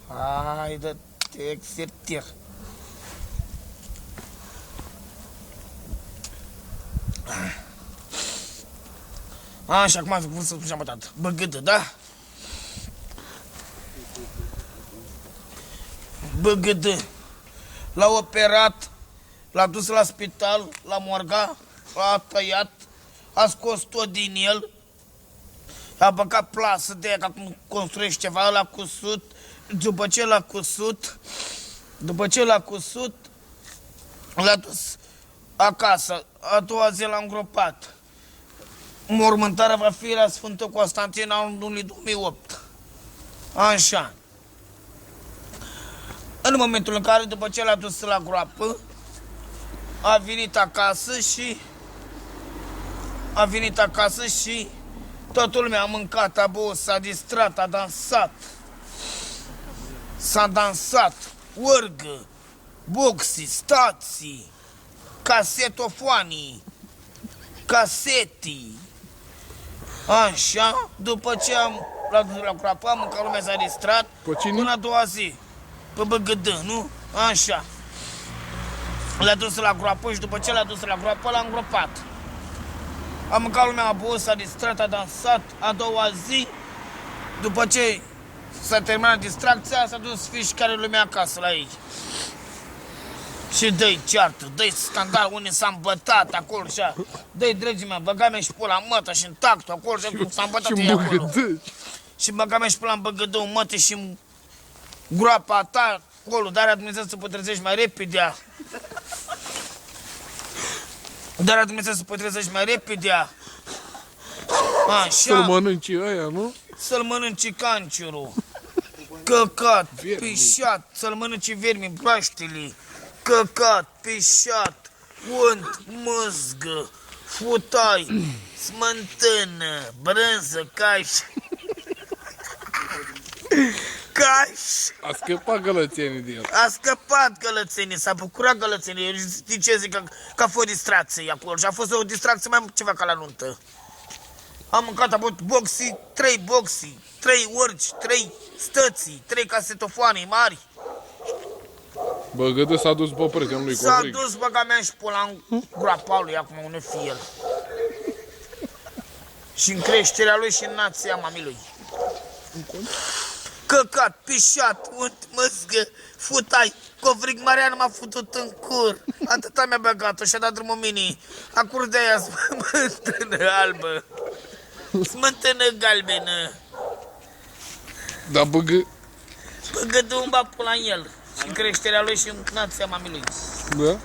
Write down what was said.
Hai de te exertir. Așa, acum cum să spuneam, tată. Băgâdă, da? Băgâdă. L-a operat, l-a dus la spital, l-a morgat, l-a tăiat, a scos tot din el, a băgat plasă de aia, că acum construiește ceva, l-a cusut, după ce l-a cusut, l-a dus acasă, a doua zi l-a îngropat. Mormântarea va fi la Sfântul Constantin anului 2008. Așa. În momentul în care, după ce l-a dus la groapă, a venit acasă și toată lumea a mâncat, a băut, s-a distrat, a dansat. S-a dansat, urgă, boxii, stații, casetofoanii, casetii. Așa, după ce l-a dus la groapă, a mâncat, lumea s-a distrat, până a doua zi, pe Băgădă, nu? Așa. L-a dus la groapă și după ce l-a dus la groapă, l-a îngropat. A mâncat lumea, a băut, s-a distrat, a dansat. A doua zi, după ce s-a terminat distracția, s-a dus fișcare lumea acasă la ei. Și dă-i ceartă, dă-i scandal, unii s-a îmbătat acolo și dă-i, dragii mei, băga-mea și pula în mătă și în tactul acolo și s-a îmbătat ei acolo. Și băga-mea și pula în Băgădău în mătă și în groapa ta acolo, dar Dumnezeu să pătrăzești mai repede. Dar Dumnezeu să pătrăzești mai repede. Așa. Să-l mănânci aia, nu? Să-l mănânci cancerul. Căcat, pișat, să-l mănânci vermi, braștele. Căcat, pișat, unt, măzgă, futai, smântână, brânză, caș. Caș. A scăpat gălățenii de el. A scăpat gălățenii, s-a bucurat gălățenii. Eu știi ce zic, că a fost distracție acolo și a fost o distracție mai ceva ca la nuntă. Am mâncat, am avut boxii, 3 boxii, 3 urci, 3 stății, 3 casetofoane mari. Băgădă s-a dus pe prietenul lui S-a Covrig. dus băga mea și pula în groapa lui, acum unde fi el. Și în creșterea lui și în nația mamii lui. Căcat, pișat, unt, măzgă, futai, Covrig Marian m-a futut în cur. Atâta mi-a băgat-o și-a dat drumul mini. Acur de aia smântână albă, smântână galbenă. Dar Băgădă un bapul la el. Și în creșterea lui și în nația mamii lui. Da?